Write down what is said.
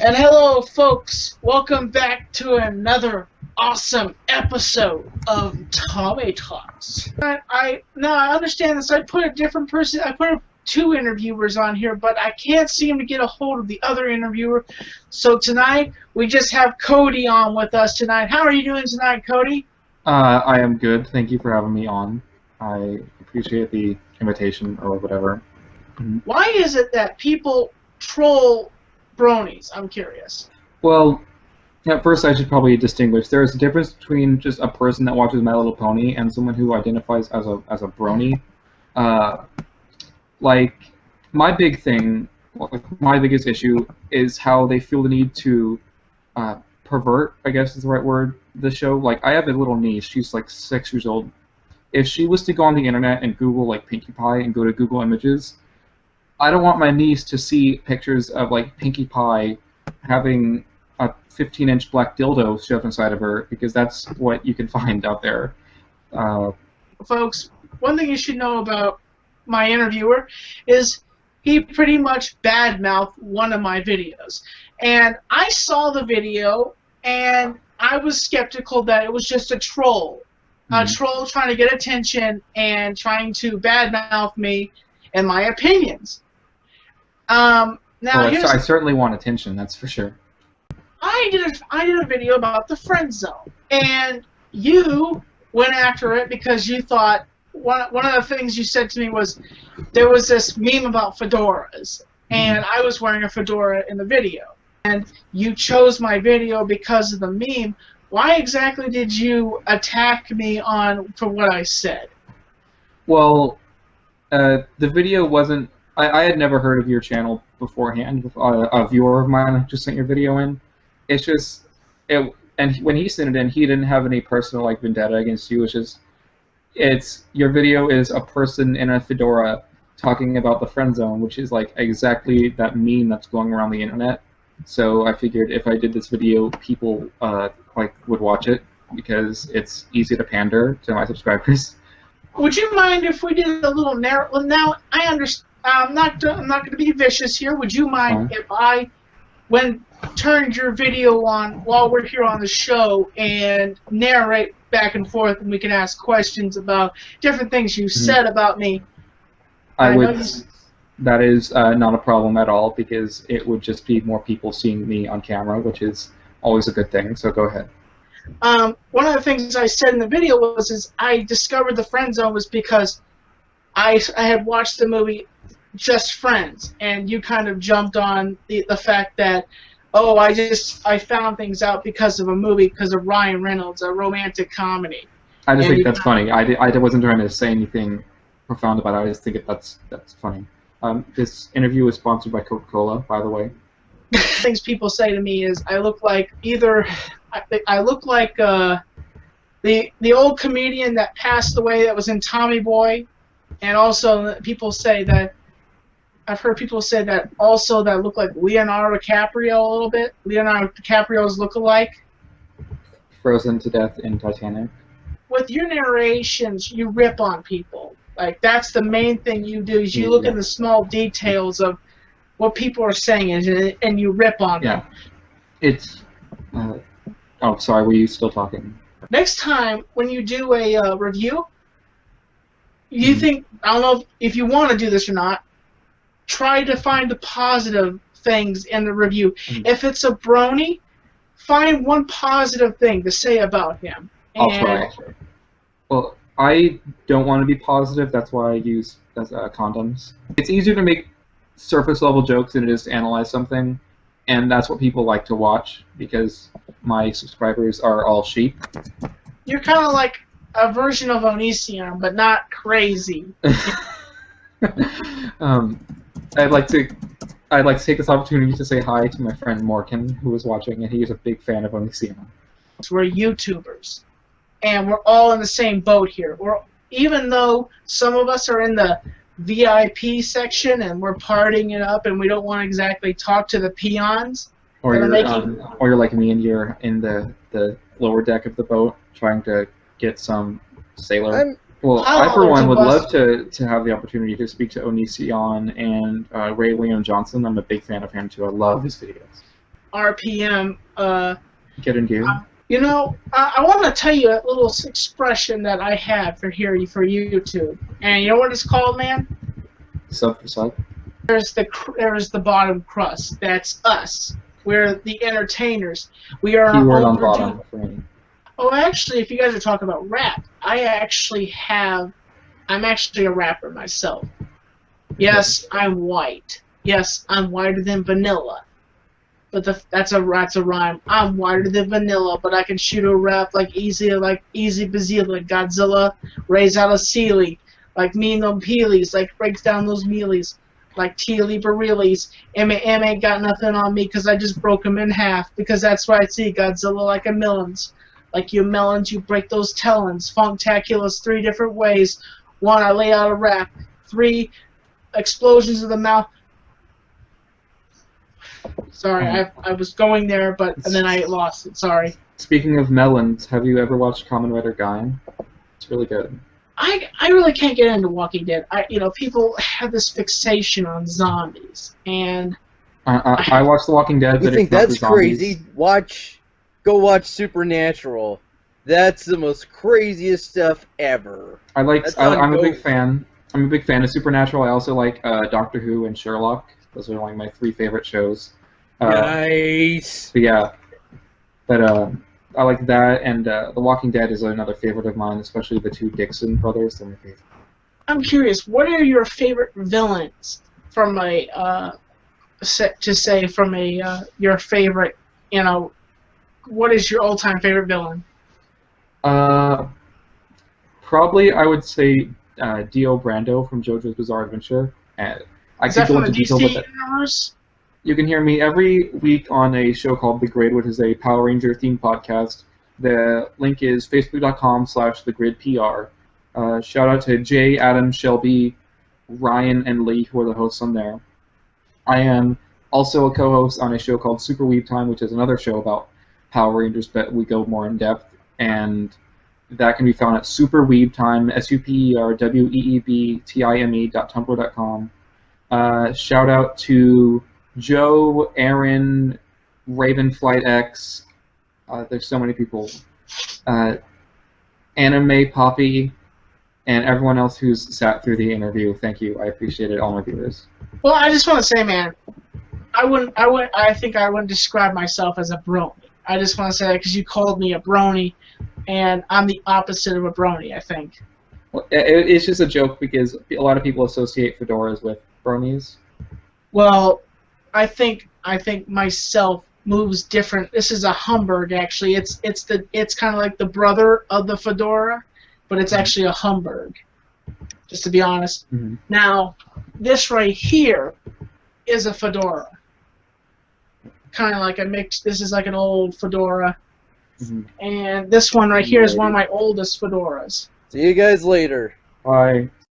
And hello, folks. Welcome back to another awesome episode of Tommy Talks. I understand this. I put a different person. I put two interviewers on here, but I can't seem to get a hold of the other interviewer. So tonight we just have Cody on with us tonight. How are you doing tonight, Cody? I am good. Thank you for having me on. I appreciate the invitation or whatever. Why is it that people troll bronies? I'm curious. Well, at first I should probably distinguish. There is a difference between just a person that watches My Little Pony and someone who identifies as a brony. Like, my big thing, my biggest issue is how they feel the need to pervert, I guess is the right word, the show. Like, I have a little niece. She's like 6 years old. If she was to go on the internet and Google like Pinkie Pie and go to Google Images, I don't want my niece to see pictures of like Pinkie Pie having a 15-inch black dildo shoved inside of her, because that's what you can find out there. Folks, one thing you should know about my interviewer is he pretty much badmouthed one of my videos. And I saw the video, and I was skeptical that it was just a troll. A troll trying to get attention and trying to badmouth me and my opinions. Now, I certainly want attention, that's for sure. I did a video about the friend zone, and you went after it because you thought one of the things you said to me was there was this meme about fedoras, and I was wearing a fedora in the video, and you chose my video because of the meme. Why exactly did you attack me for what I said? Well, the video wasn't. I had never heard of your channel beforehand. A viewer of mine just sent your video in. It's just and when he sent it in, he didn't have any personal like vendetta against you. Your video is a person in a fedora talking about the friend zone, which is like exactly that meme that's going around the internet. So I figured if I did this video, people would watch it because it's easy to pander to my subscribers. Would you mind if we did a little narrow? Well, now I understand. I'm not going to be vicious here. Would you mind if I turned your video on while we're here on the show and narrate back and forth, and we can ask questions about different things you said about me? That is not a problem at all, because it would just be more people seeing me on camera, which is always a good thing, so go ahead. One of the things I said in the video was I discovered the friend zone was because I had watched the movie Just Friends, and you kind of jumped on the fact that, oh, I found things out because of a movie, because of Ryan Reynolds, a romantic comedy. I just think that's funny. I wasn't trying to say anything profound about it. I just think that's funny. This interview is sponsored by Coca-Cola, by the way. Things people say to me is I look like the old comedian that passed away that was in Tommy Boy, and also people say that I've heard people say that also that look like Leonardo DiCaprio a little bit. Leonardo DiCaprio's look-alike. Frozen to death in Titanic. With your narrations, you rip on people. Like, that's the main thing you do, is you look at the small details of what people are saying and you rip on them. It's... oh, sorry, were you still talking? Next time, when you do a review, you think, I don't know if you want to do this or not, try to find the positive things in the review. If it's a brony, find one positive thing to say about him. I'll try. Well, I don't want to be positive. That's why I use condoms. It's easier to make surface-level jokes than it is to analyze something, and that's what people like to watch, because my subscribers are all sheep. You're kind of like a version of Onision, but not crazy. I'd like to take this opportunity to say hi to my friend Morgan, who is watching, and he is a big fan of Onision. We're YouTubers, and we're all in the same boat here. Even though some of us are in the VIP section and we're partying it up, and we don't want to exactly talk to the peons. Or you're like me, and you're in the lower deck of the boat trying to get some sailor. Well, I for one would love to have the opportunity to speak to Onision and Ray Leon Johnson. I'm a big fan of him too. I love his videos. RPM. Get in gear. You know, I want to tell you a little expression that I have for YouTube, and you know what it's called, man? Sub for sub. There's the bottom crust. That's us. We're the entertainers. We are Keyword our on own bottom for me. Oh, actually, if you guys are talking about rap, I'm actually a rapper myself. Yes, I'm white. Yes, I'm whiter than vanilla. But that's a rhyme. I'm whiter than vanilla, but I can shoot a rap like Easy Bazilla, like Godzilla, raise out a Sealy, like me and them Peelies, like breaks down those mealies, like Teely Bareilles. M ain't got nothing on me because I just broke him in half, because that's what I see, Godzilla like a melons. Like you melons, you break those tellins. Funktaculous 3 different ways. 1, I lay out a rap. 3, explosions of the mouth. Sorry, I was going there, and then I lost it. Sorry. Speaking of melons, have you ever watched Kamen Rider Guy? It's really good. I really can't get into Walking Dead. People have this fixation on zombies, and I watched The Walking Dead. You but think it's not that's for zombies. crazy? Go watch Supernatural. That's the most craziest stuff ever. I'm a big fan. I'm a big fan of Supernatural. I also like Doctor Who and Sherlock. Those are like my 3 favorite shows. Nice. But yeah, I like that, and The Walking Dead is another favorite of mine, especially the 2 Dixon brothers. They're my favorite. I'm curious, what are your favorite villains from your favorite, what is your all-time favorite villain? Probably I would say Dio Brando from JoJo's Bizarre Adventure. I could go into detail with it. Universe? You can hear me every week on a show called The Grid, which is a Power Ranger themed podcast. The link is facebook.com/thegridpr. Shout out to Jay, Adam, Shelby, Ryan, and Lee, who are the hosts on there. I am also a co-host on a show called Super Weeb Time, which is another show about Power Rangers, but we go more in depth, and that can be found at superweebtime, superweebtime.tumblr.com. Shout out to Joe, Aaron, Ravenflight X. There's so many people. Anime Poppy, and everyone else who's sat through the interview. Thank you. I appreciate it, all my viewers. Well, I just want to say, man, I think I wouldn't describe myself as a brony. I just want to say that because you called me a brony, and I'm the opposite of a brony, I think. Well, it's just a joke because a lot of people associate fedoras with bronies. Well, I think myself moves different. This is a Humburg, actually. It's kind of like the brother of the fedora, but it's actually a Humburg, just to be honest. Mm-hmm. Now, this right here is a fedora. Kind of like a mix. This is like an old fedora. Mm-hmm. And this one right here is one of my oldest fedoras. See you guys later. Bye.